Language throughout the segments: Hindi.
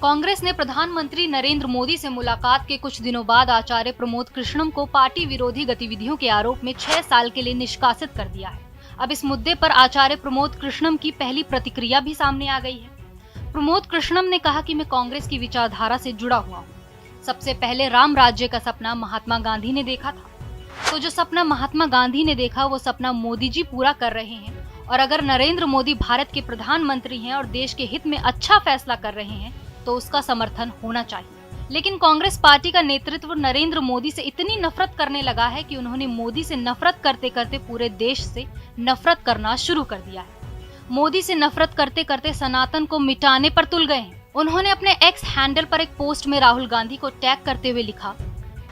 कांग्रेस ने प्रधानमंत्री नरेंद्र मोदी से मुलाकात के कुछ दिनों बाद आचार्य प्रमोद कृष्णम को पार्टी विरोधी गतिविधियों के आरोप में 6 साल के लिए निष्कासित कर दिया है। अब इस मुद्दे पर आचार्य प्रमोद कृष्णम की पहली प्रतिक्रिया भी सामने आ गई है। प्रमोद कृष्णम ने कहा कि मैं कांग्रेस की विचारधारा से जुड़ा हुआ हूँ। सबसे पहले राम राज्य का सपना महात्मा गांधी ने देखा था, तो जो सपना महात्मा गांधी ने देखा वो सपना मोदी जी पूरा कर रहे हैं। और अगर नरेंद्र मोदी भारत के प्रधानमंत्री हैं और देश के हित में अच्छा फैसला कर रहे हैं तो उसका समर्थन होना चाहिए। लेकिन कांग्रेस पार्टी का नेतृत्व नरेंद्र मोदी से इतनी नफरत करने लगा है कि उन्होंने मोदी से नफरत करते करते पूरे देश से नफरत करना शुरू कर दिया है। मोदी से नफरत करते करते सनातन को मिटाने पर तुल गए हैं। उन्होंने अपने एक्स हैंडल पर एक पोस्ट में राहुल गांधी को टैग करते हुए लिखा,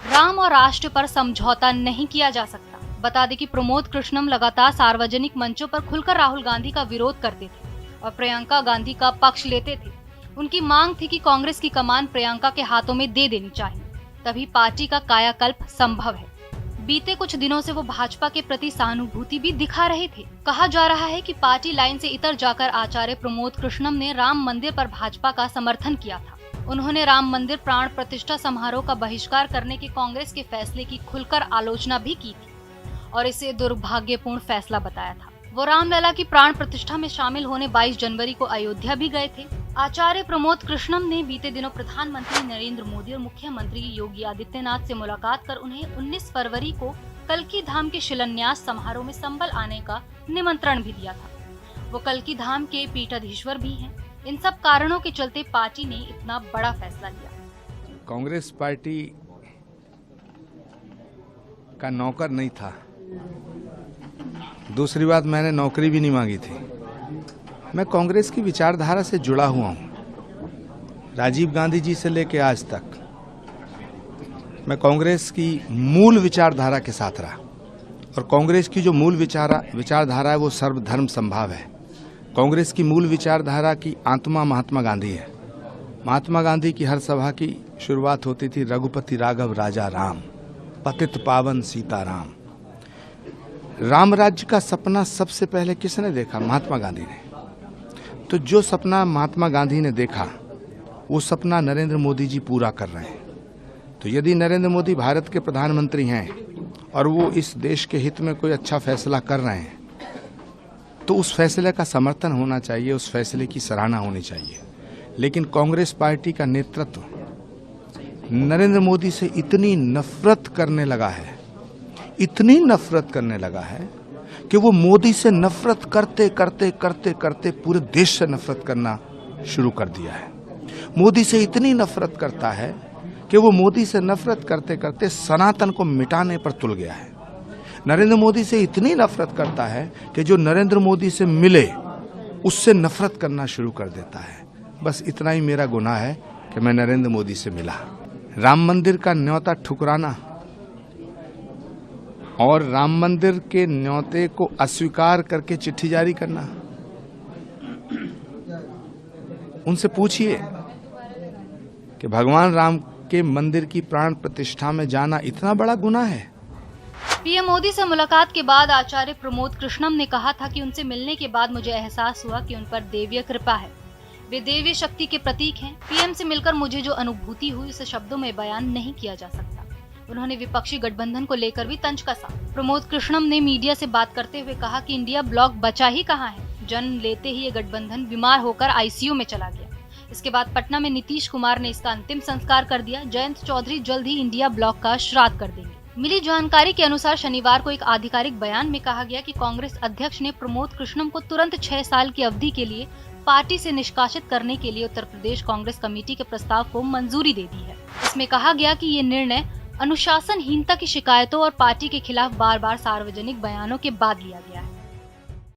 राम और राष्ट्र पर समझौता नहीं किया जा सकता। बता दें कि प्रमोद कृष्णम लगातार सार्वजनिक मंचों पर खुलकर राहुल गांधी का विरोध करते थे और प्रियंका गांधी का पक्ष लेते थे। उनकी मांग थी कि कांग्रेस की कमान प्रियंका के हाथों में दे देनी चाहिए, तभी पार्टी का कायाकल्प संभव है। बीते कुछ दिनों से वो भाजपा के प्रति सहानुभूति भी दिखा रहे थे। कहा जा रहा है कि पार्टी लाइन से इतर जाकर आचार्य प्रमोद कृष्णम ने राम मंदिर पर भाजपा का समर्थन किया था। उन्होंने राम मंदिर प्राण प्रतिष्ठा समारोह का बहिष्कार करने के कांग्रेस के फैसले की खुलकर आलोचना भी की थी और इसे दुर्भाग्यपूर्ण फैसला बताया था। वो रामलला की प्राण प्रतिष्ठा में शामिल होने 22 जनवरी को अयोध्या भी गए थे। आचार्य प्रमोद कृष्णम ने बीते दिनों प्रधानमंत्री नरेंद्र मोदी और मुख्यमंत्री योगी आदित्यनाथ से मुलाकात कर उन्हें 19 फरवरी को कल्की धाम के शिलान्यास समारोह में संभल आने का निमंत्रण भी दिया था। वो कल्की धाम के पीठाधीश्वर भी हैं। इन सब कारणों के चलते पार्टी ने इतना बड़ा फैसला लिया। कांग्रेस पार्टी का नौकर नहीं था। दूसरी बात, मैंने नौकरी भी नहीं मांगी थी। मैं कांग्रेस की विचारधारा से जुड़ा हुआ हूं। राजीव गांधी जी से लेकर आज तक मैं कांग्रेस की मूल विचारधारा के साथ रहा और कांग्रेस की जो मूल विचारधारा है वो सर्वधर्म समभाव है। कांग्रेस की मूल विचारधारा की आत्मा महात्मा गांधी है। महात्मा गांधी की हर सभा की शुरुआत होती थी, रघुपति राघव राजा राम, पतित पावन सीताराम। राम राज्य का सपना सबसे पहले किसने देखा? महात्मा गांधी ने। तो जो सपना महात्मा गांधी ने देखा वो सपना नरेंद्र मोदी जी पूरा कर रहे हैं। तो यदि नरेंद्र मोदी भारत के प्रधानमंत्री हैं और वो इस देश के हित में कोई अच्छा फैसला कर रहे हैं तो उस फैसले का समर्थन होना चाहिए, उस फैसले की सराहना होनी चाहिए। लेकिन कांग्रेस पार्टी का नेतृत्व नरेंद्र मोदी से इतनी नफरत करने लगा है, इतनी नफरत करने लगा है कि वो मोदी से नफरत करते करते करते करते पूरे देश से नफरत करना शुरू कर दिया है। मोदी से इतनी नफरत करता है कि वो मोदी से नफरत करते करते सनातन को मिटाने पर तुल गया है। नरेंद्र मोदी से इतनी नफरत करता है कि जो नरेंद्र मोदी से मिले उससे नफरत करना शुरू कर देता है। बस इतना ही मेरा गुनाह है कि मैं नरेंद्र मोदी से मिला। राम मंदिर का न्योता ठुकराना और राम मंदिर के न्योते को अस्वीकार करके चिट्ठी जारी करना, उनसे पूछिए कि भगवान राम के मंदिर की प्राण प्रतिष्ठा में जाना इतना बड़ा गुनाह है। पीएम मोदी से मुलाकात के बाद आचार्य प्रमोद कृष्णम ने कहा था कि उनसे मिलने के बाद मुझे एहसास हुआ कि उन पर देवीय कृपा है, वे देवी शक्ति के प्रतीक हैं। पीएम से मिलकर मुझे जो अनुभूति हुई उसे शब्दों में बयान नहीं किया जा सकता। उन्होंने विपक्षी गठबंधन को लेकर भी तंज कसा। प्रमोद कृष्णम ने मीडिया से बात करते हुए कहा कि इंडिया ब्लॉक बचा ही कहाँ है। जन्म लेते ही ये गठबंधन बीमार होकर आईसीयू में चला गया। इसके बाद पटना में नीतीश कुमार ने इसका अंतिम संस्कार कर दिया। जयंत चौधरी जल्द ही इंडिया ब्लॉक का श्राद्ध कर देंगे। मिली जानकारी के अनुसार शनिवार को एक आधिकारिक बयान में कहा गया कि कांग्रेस अध्यक्ष ने प्रमोद कृष्णम को तुरंत 6 साल की अवधि के लिए पार्टी से निष्कासित करने के लिए उत्तर प्रदेश कांग्रेस कमेटी के प्रस्ताव को मंजूरी दे दी है। इसमें कहा गया कि ये निर्णय अनुशासनहीनता की शिकायतों और पार्टी के खिलाफ बार बार सार्वजनिक बयानों के बाद लिया गया है।